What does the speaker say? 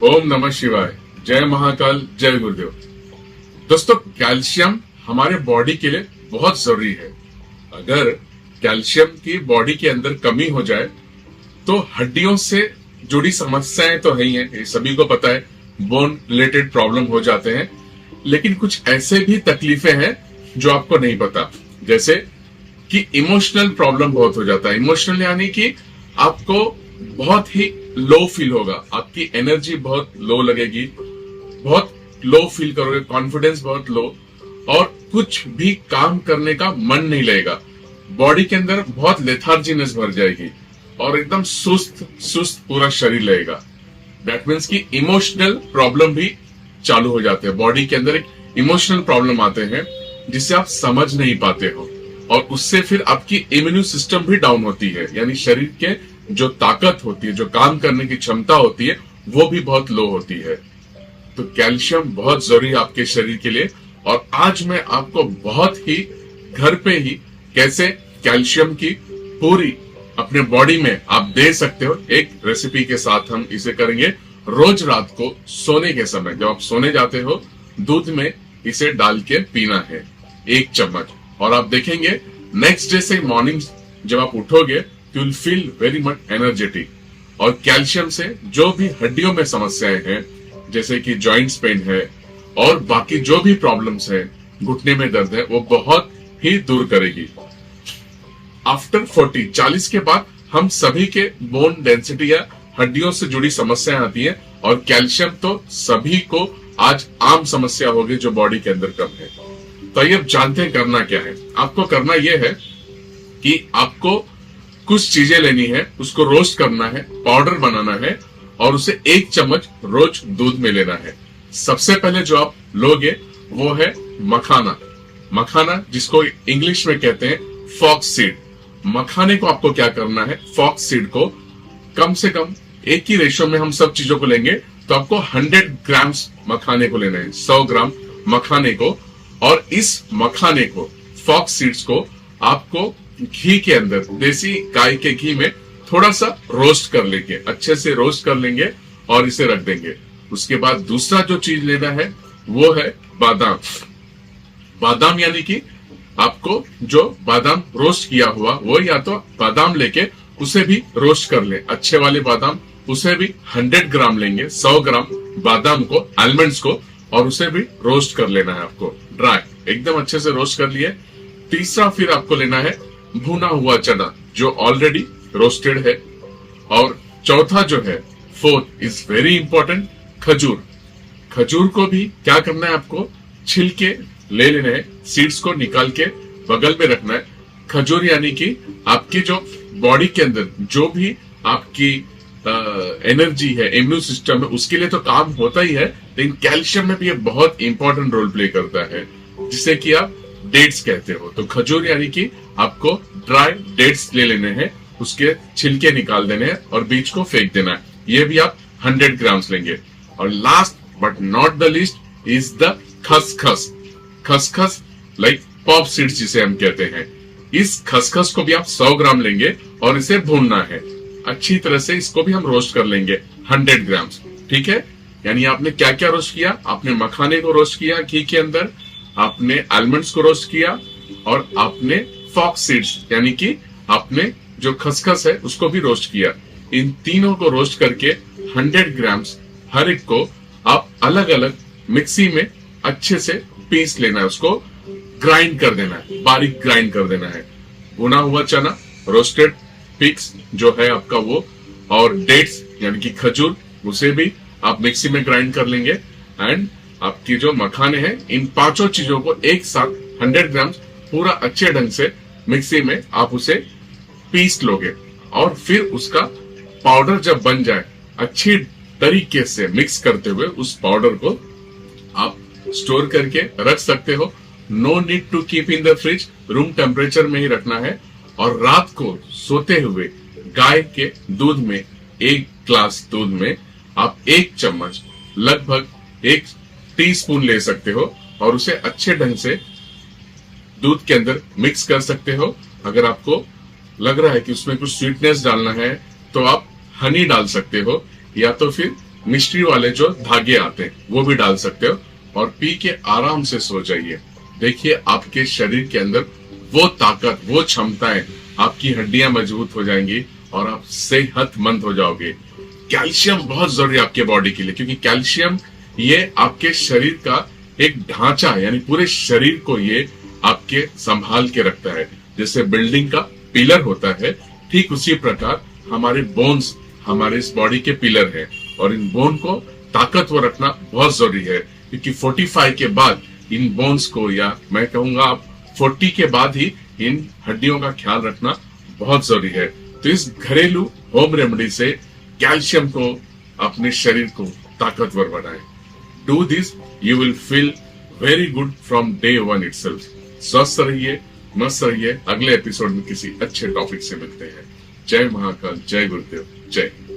ओम नमः शिवाय। जय महाकाल, जय गुरुदेव। दोस्तों, कैल्शियम हमारे बॉडी के लिए बहुत जरूरी है। अगर कैल्शियम की बॉडी के अंदर कमी हो जाए तो हड्डियों से जुड़ी समस्याएं तो है ही है, ये सभी को पता है। बोन रिलेटेड प्रॉब्लम हो जाते हैं, लेकिन कुछ ऐसे भी तकलीफें हैं जो आपको नहीं पता। जैसे कि इमोशनल प्रॉब्लम बहुत हो जाता है। इमोशनल यानी कि आपको बहुत ही लो फील होगा, आपकी एनर्जी बहुत लो लगेगी, बहुत लो फील करोगे, कॉन्फिडेंस बहुत लो, और कुछ भी काम करने का मन नहीं लगेगा। बॉडी के अंदर बहुत लेथार्जीनेस भर जाएगी और एकदम सुस्त सुस्त पूरा शरीर लगेगा। दैट मीन्स कि इमोशनल प्रॉब्लम भी चालू हो जाते हैं। बॉडी के अंदर एक इमोशनल प्रॉब्लम आते हैं जिसे आप समझ नहीं पाते हो, और उससे फिर आपकी इम्यून सिस्टम भी डाउन होती है, यानी शरीर के जो ताकत होती है, जो काम करने की क्षमता होती है, वो भी बहुत लो होती है। तो कैल्शियम बहुत जरूरी है आपके शरीर के लिए। और आज मैं आपको बहुत ही घर पे ही कैसे कैल्शियम की पूरी अपने बॉडी में आप दे सकते हो, एक रेसिपी के साथ हम इसे करेंगे। रोज रात को सोने के समय जब आप सोने जाते हो, दूध में इसे डाल के पीना है 1 चम्मच, और आप देखेंगे नेक्स्ट डे से मॉर्निंग जब आप उठोगे you will feel very much energetic. और कैल्शियम से जो भी हड्डियों में समस्याएं हैं, जैसे कि जॉइंट्स पेन है और बाकी जो भी प्रॉब्लम्स है, घुटने में दर्द है, वो बहुत ही दूर करेगी। आफ्टर 40 के बाद हम सभी के बोन डेंसिटी या हड्डियों से जुड़ी समस्याएं आती है, और कैल्शियम तो सभी को आज आम समस्या होगी जो बॉडी के अंदर कम है। तो ये अब जानते हैं करना क्या है। आपको करना यह है कि आपको कुछ चीजें लेनी है, उसको रोस्ट करना है, पाउडर बनाना है, और उसे 1 चम्मच रोज दूध में लेना है। सबसे पहले जो आप लोगे वो है मखाना। मखाना जिसको इंग्लिश में कहते हैं फॉक्स सीड। मखाने को आपको क्या करना है, फॉक्स सीड को कम से कम एक ही रेशो में हम सब चीजों को लेंगे तो आपको 100 ग्राम्स मखाने को लेना है, 100 ग्राम मखाने को। और इस मखाने को, फॉक्स सीड्स को आपको घी के अंदर, देसी गाय के घी में थोड़ा सा रोस्ट कर लेंगे, अच्छे से रोस्ट कर लेंगे और इसे रख देंगे। उसके बाद दूसरा जो चीज लेना है वो है बादाम। बादाम यानी कि आपको जो बादाम रोस्ट किया हुआ, वो या तो बादाम लेके उसे भी रोस्ट कर ले, अच्छे वाले बादाम, उसे भी 100 ग्राम लेंगे, 100 ग्राम बादाम को, आलमंड्स को, और उसे भी रोस्ट कर लेना है आपको, ड्राई एकदम अच्छे से रोस्ट कर लिए। तीसरा फिर आपको लेना है भुना हुआ चना जो ऑलरेडी रोस्टेड है। और चौथा जो है, फोर्थ इज वेरी इंपॉर्टेंट, खजूर। खजूर को भी क्या करना है, आपको छिलके ले लेने हैं, सीड्स को निकाल के बगल में रखना है। खजूर यानी कि आपकी जो बॉडी के अंदर जो भी आपकी एनर्जी है, इम्यून सिस्टम है, उसके लिए तो काम होता ही है, लेकिन कैल्शियम में भी ये बहुत इंपॉर्टेंट रोल प्ले करता है, जिसे कि आप डेट्स कहते हो। तो खजूर यानी कि आपको ड्राई डेट्स ले लेने हैं, उसके छिलके निकाल देने हैं और बीज को फेंक देना है। ये भी आप 100 ग्राम्स लेंगे। और last but not the least is the खसखस। खसखस लाइक पॉप सीड्स जिसे हम कहते हैं। इस खसखस को भी आप 100 ग्राम लेंगे और इसे भूनना है अच्छी तरह से। इसको भी हम रोस्ट कर लेंगे 100 ग्राम्स। ठीक है, यानी आपने क्या क्या रोस्ट किया, आपने मखाने को रोस्ट किया घी के अंदर, आपने आलमंड्स को रोस्ट किया, और आपने फॉक्स सीड्स यानी कि आपने जो खसखस है उसको भी रोस्ट किया। इन तीनों को रोस्ट करके 100 ग्राम्स हर एक को आप अलग अलग मिक्सी में अच्छे से पीस लेना है, उसको ग्राइंड कर देना है, बारीक ग्राइंड कर देना है। भुना हुआ चना, रोस्टेड पिग्स जो है आपका वो, और डेट्स यानी कि खजूर, उसे भी आप मिक्सी में ग्राइंड कर लेंगे। एंड आपकी जो मखाने हैं, इन पांचों चीजों को एक साथ 100 ग्राम पूरा अच्छे ढंग से मिक्सी में आप उसे पीस लोगे, और फिर उसका पाउडर जब बन जाए, अच्छी तरीके से मिक्स करते हुए उस पाउडर को आप स्टोर करके रख सकते हो। No need to keep in the fridge, room temperature में ही रखना है। और रात को सोते हुए गाय के दूध में, 1 ग्लास दूध में आप 1 चम्मच, लगभग 1 टीस्पून ले सकते हो, और उसे अच्छे ढंग से दूध के अंदर मिक्स कर सकते हो। अगर आपको लग रहा है कि उसमें कुछ स्वीटनेस डालना है तो आप हनी डाल सकते हो, या तो फिर मिस्ट्री वाले जो धागे आते हैं वो भी डाल सकते हो और पी के आराम से सो जाइए। देखिए आपके शरीर के अंदर वो ताकत, वो क्षमताएं, आपकी हड्डियां मजबूत हो जाएंगी और आप सेहतमंद हो जाओगे। कैल्शियम बहुत जरूरी है आपके बॉडी के लिए, क्योंकि कैल्शियम ये आपके शरीर का एक ढांचा है, यानी पूरे शरीर को ये आपके संभाल के रखता है। जैसे बिल्डिंग का पिलर होता है, ठीक उसी प्रकार हमारे बोन्स हमारे इस बॉडी के पिलर है और इन बोन को ताकतवर रखना बहुत जरूरी है, क्योंकि 45 के बाद इन बोन्स को, या मैं कहूंगा आप 40 के बाद ही इन हड्डियों का ख्याल रखना बहुत जरूरी है। तो इस घरेलू होम रेमेडी से कैल्शियम को अपने शरीर को ताकतवर बनाएं। Do this, you will feel very good from day one itself. स्वस्थ रहिए, मस्त रहिए। अगले एपिसोड में किसी अच्छे टॉपिक से मिलते हैं। जय महाकाल, जय गुरुदेव, जय हिंद।